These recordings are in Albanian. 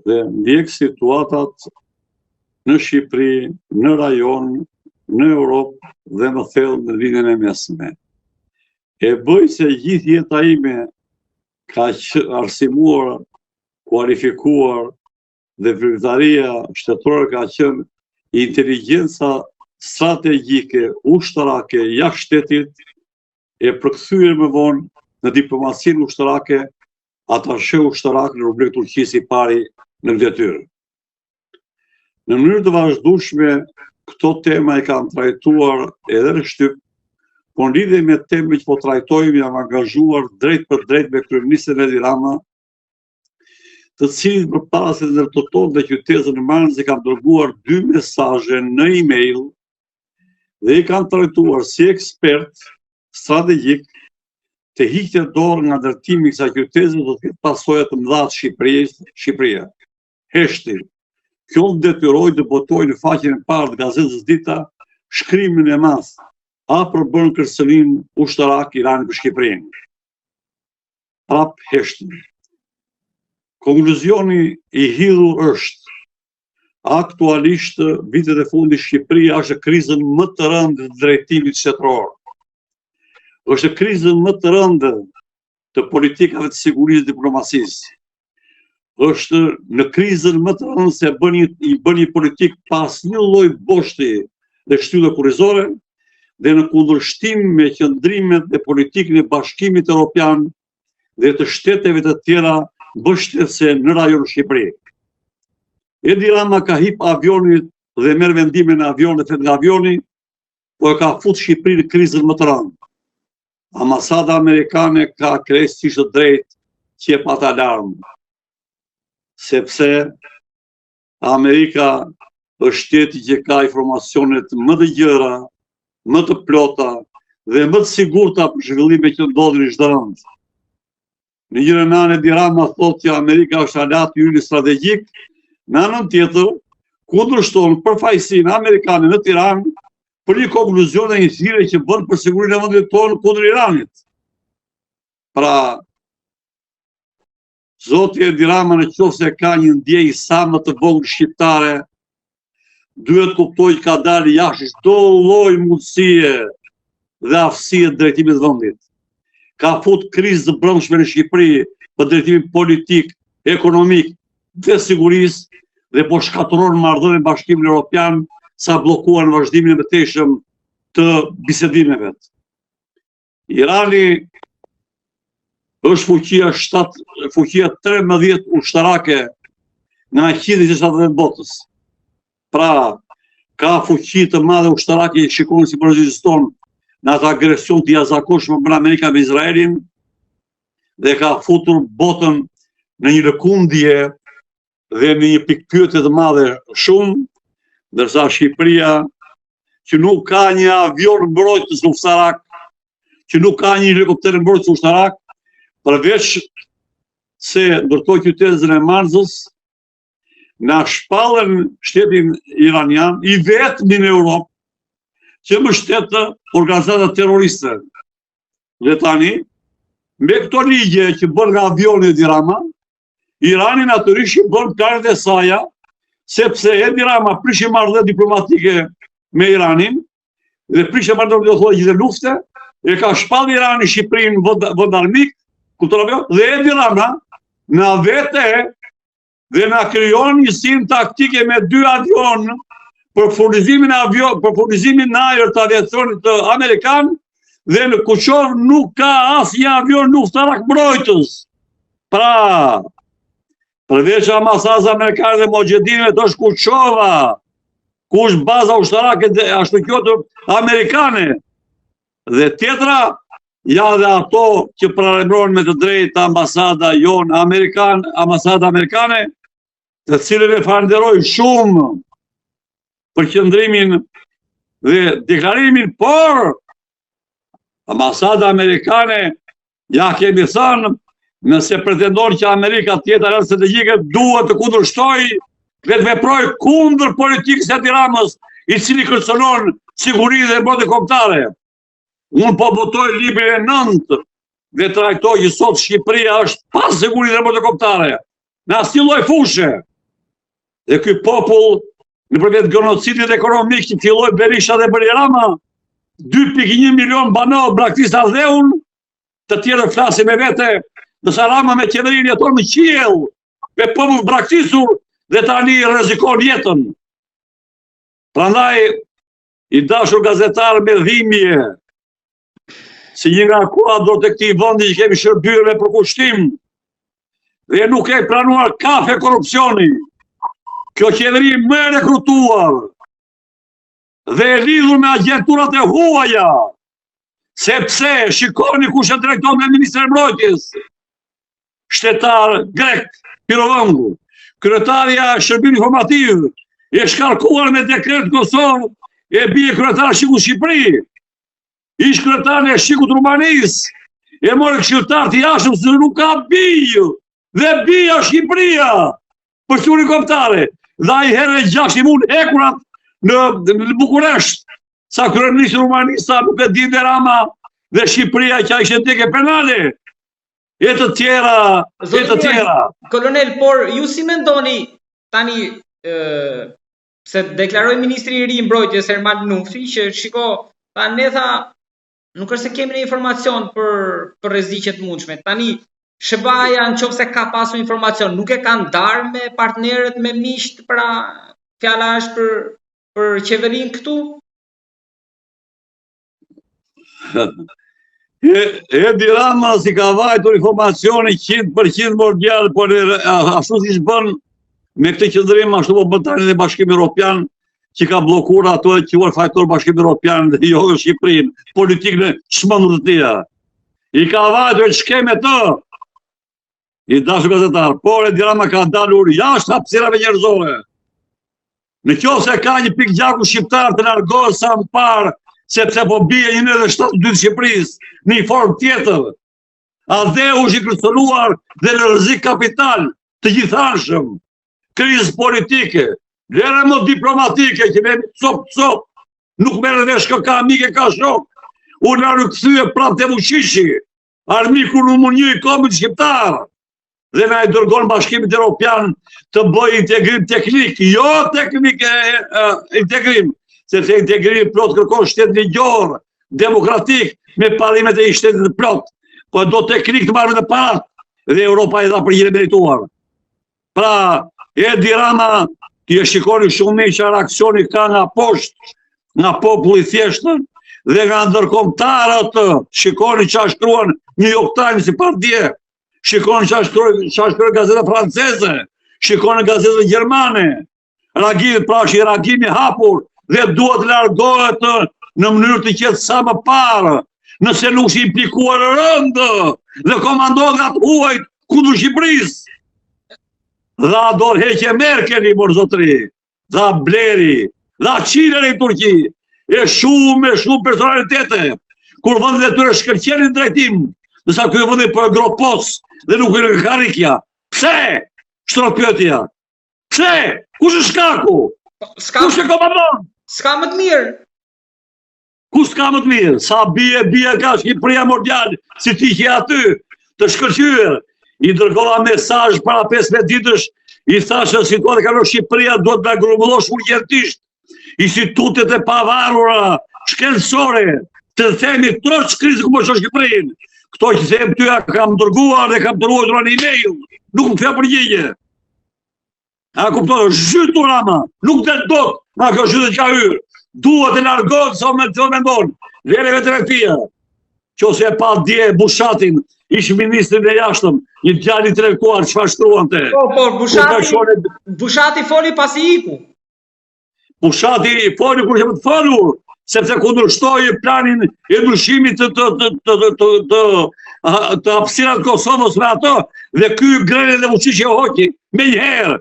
dhe ndjek situatat në Shqipëri, në rajon, në Europë dhe më thellë në linjën e mesme. E bëj se gjithë jeta ime ka arsimuar, kualifikuar dhe vlerëtaria shtetërore ka qenë inteligjenca strategjike, ushtarake, jashtë shtetit, e përkthyer më vonë në diplomacinë ushtarake, atashe ushtarak në Republikën e Turqisë i pari në detyrë. Në mënyrë të vazhdueshme, këto tema e kanë trajtuar edhe në Shtyp, por në lidhje me temën që po trajtojmë jam angazhuar drejt për drejt me kryeministrin Edi Rama, të cilët përpara se të ndërtoton dhe qytetin e Marrëzë kanë dërguar 2 mesazhe në email dhe i kanë trajtuar si ekspert strategjik të hiqte dorë nga ndërtimi i kësaj qyteti do të ketë pasoja të mëdha të Shqipëria. Heshti. Kjo detyroi të botoj në faqen e parë të gazetës Dita shkrimin e madh a për bën kërcënim ushtarak Irani për Shqipërinë. Prap heshti. Konkluzioni i hidhur është aktualisht vitet e fundit Shqipëria është krizën më të rëndë të drejtimit shtetëror. Është krizën më të rëndë të politikave të sigurisë dhe diplomacisë. Është në krizën më të rëndë se i bën një politik pas një lloj boshti dhe shtylle kurrizore dhe në kundërshtim me qëndrimet dhe politikën e Bashkimit Evropian dhe të shteteve të tjera mbështetëse në rajon Shqipëri. Edi Rama ka hip avionit dhe merr vendimin e avionit nga avioni, po e ka futur Shqipërinë në krizën më të rëndë. Ambasada amerikane ka krejtësisht të drejtë që jep atë alarm, sepse Amerika është shteti që ka informacionet më të gjera, më të plota dhe më të sigurta për zhvillimet që ndodhin çdo vend. Në njërin anë Edi Rama thotë që Amerika është aleat ynë strategjik, në anën tjetër kundërshton përfaqësinë amerikane në Tiranë për një konkluzion e një thirrje që bën për sigurinë e vendit tonë kundër Iranit. Pra, zoti Edi Rama nëse ka një ndjejë sa më të vogël shqiptare, duhet kuptoj që ka dalë jashtë çdo lloj mundësie dhe aftësie të drejtimit të vendit. Ka fut krizë të brendshme në Shqipëri për drejtimin politik, ekonomik dhe sigurisë dhe po shkatërron marrëdhënien me Bashkimin Evropian sa bllokuan vazhdimin e mëtejshëm të bisedimeve. Irani është fuqia 13 ushtarake nga 170 botës. Pra, ka fuqi të madhe ushtarake që shikojnë si përgjigjeston në atë agresion të jashtëzakonshëm brenda Amerikës me Izraelin dhe ka futur botën në një lëkundje dhe në një pikpyetje të madhe shumë, ndërsa Shqipëria, që nuk ka një avion mbrojtës ushtarak, që nuk ka një helikopter mbrojtës ushtarak, përveç se ndërtoi qytetin e Marrëzës, na shpallën shtetin iranian, i vetmi në Europë, që mbështet organizata terroriste. Dhe tani, me këto ligje që bën nga avioni Edi Rama, Irani natyrisht bën planet e saja, sepse Edi Rama prishi marrëdhënie diplomatike me Iranin, dhe prishi marrëdhënie do thotë gjithë lufte, e ka shpallë Irani Shqipërinë vend armik, dhe Edi Rama na vete dhe na krijon një sim taktike me 2 avion për furnizimin në ajër të aviacionit të amerikan dhe në Kuçov nuk ka asnjë avion ushtarak mbrojtës. Pra, përveç ambasadës amerikane dhe Moxhedinëve do është Kuçova, ku është baza ushtarake ashtu kjo amerikane. Dhe tjetra janë dhe ato që paralajmërohen me të drejtë ambasada jonë ambasada amerikane, të cilën e falenderoj shumë për qëndrimin dhe deklarimin, por ambasada amerikane, ja kemi thënë, nëse pretendon që Amerika të jetë aleat strategjike, duhet të kundërshtoj dhe të veproj kundër politikës së Edi Ramës, i cili kërcënon sigurinë dhe mbështetjen kombëtare. Unë po votoj librin e 9 dhe trajtoj që sot Shqipëria është pa sigurinë dhe mbështetje kombëtare. në asnjë lloj fushe. Dhe ky popull, nëpërmjet genocidit ekonomik që filloi Berisha dhe bëri Rama, 2.1 milion banor braktisë ardheun, të tjerë flasin me vete, ndërsa Rama me qeverinë jeton në qiell, me popull braktisur dhe tani rrezikon jetën. Prandaj, i dashur gazetar me dhimbje, si një nga kuadrot e këtij vendi që kemi shërbyer me përkushtim, dhe nuk e pranuar kafe korrupsioni. Kjo qeveri më e rekrutuar dhe e lidhur me agenturat e huaja, sepse shikoni kush e drejton me Ministri i Mbrojtjes, shtetar grek Pirovëngu, kryetarja e Shërbimit Informativ, e shkarkuar me dekret Kosovë, e bie kryetar Shiku Shqipëri, ish kryetar e Shikut Rumanisë, e mori këshilltar të jashtëm se nuk ka bijë, dhe bija Shqipëria për çuni kombëtare. Dhe ai herë 6 i mund hekurat në Bukuresht, sa kryeministri Rumanisa nuk e dinte Rama dhe Shqipëria që ishte deke penale. E të tjera. Kolonel, por ju si mendoni tani se deklaroi ministri i ri i mbrojtjes Ermal Nufi që shiko, tani tha nuk është se kemi një informacion për rreziqe të mundshme. Tani SBA-ja nëse ka pasur informacion, nuk e kanë darë me partnerët, me miqt, pra fjala është për qeverinë këtu? Edi Rama si ka vajtur informacioni 100% mondial, por ashtu siç bën me këtë qëndrim, ashtu po bën tani dhe Bashkimi Evropian, që ka bllokuar ato që quhen fajtor Bashkimi Evropian dhe jo Shqipërinë, politikën e çmendur të tij. I ka vajtur shkeme të i dashur gazetar, por Edi Rama ka dalur jashtë hapësirave njerëzore. Nëse ka një pikë gjaku shqiptar të largohet sa më parë, sepse po bie 1.72 Shqipërisë në një formë tjetër. Adheu është i kërcënuar dhe në rrezik kapital të gjithanshëm, krizë politike, lere më diplomatike që me cop, nuk merr vesh ka amike ka shok. Unë na rikthye prapë te Vučići, armiku numër 1 i kombit shqiptar. Dhe na i dërgon Bashkimit Evropian të bëjë integrim teknik, jo teknik integrim, sepse integrim plot kërkon shtet ligjor, demokratik, me parimet e shtetit plot, po do teknik të marrë në parat, dhe Europa i dha për një merituar. Pra, Edi Rama, që e shikoni shumë me që reakcioni ka nga poshtë, nga populli thjeshtë, dhe nga ndërkombëtarët, shikoni që shkruan New York Times si partije, shikoni që shkruan gazeta franceze, shikoni gazeta gjermane, reagimi hapur dhe duhet largohet në mënyrë të qetë sa më parë, nëse nuk është implikuar rëndë dhe komandohet nga të huajt kundër Shqipërisë. Dha dorëheqje Merkeli, por zotëri, dha Bleri, dha Çileri në Turqi, e shumë personalitete, kur vendet e tyre shkëlqenin drejtim, nësa ky vendi po e gropos dhe nuk e karikja. Pse? Shtropyetja. Pse? Kush është shkaku? Kush e komandon? S'ka më të mirë. Kush s'ka më të mirë? Sa bie ka Shqipëria mondial, si ti që aty, të shkëlqyer. I dërgova mesazh para 15 ditësh, i thashë situata ka në Shqipëria duhet ta grumbullosh urgjentisht. Institutet e pavarura, shkencësore, të themi troç krizë ku po shon Shqipërinë. Këto që them ty kam dërguar dhe kam dërguar në email, nuk më ka përgjigje. A kupton, zhytur Rama, nuk del dot, ma kjo zhytet ka hyrë. Duhet të largohet sa më të mendon. Vere vetë tia. Qose e pa dje Bushatin, ish ministrin e jashtëm, një djalë intelektual, çfarë shkruante. Po, Bushati foli pasi iku. Bushati foli kur që më të folur, sepse kundërshtoi planin e ndryshimit të hapësirat Kosovës me ato, dhe ky Greli dhe Vučići e hoqi me njëherë.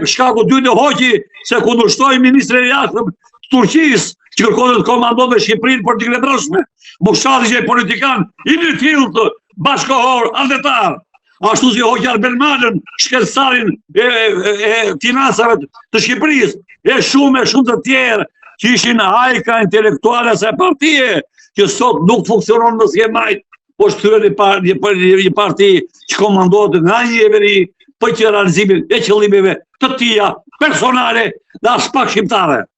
Shkaku dytë e hoqi se kundërshtoi ministrin e jashtëm të Turqisë, që kërkonte të komandonte Shqipërinë politikën e brendshme. Bushati që e politikan i një filt bashkohor, andetar. Ashtu si hoqi Arbenmanën, shkencarin e financave të Shqipërisë, e shumë të tjerë që ishin hajka intelektuale se partije, që sot nuk funksionon më s'ke majtë, po shtyren një parti që komandohet nga një everi, për që realizimin e qëllimeve të tia personale dhe as pak shqiptare.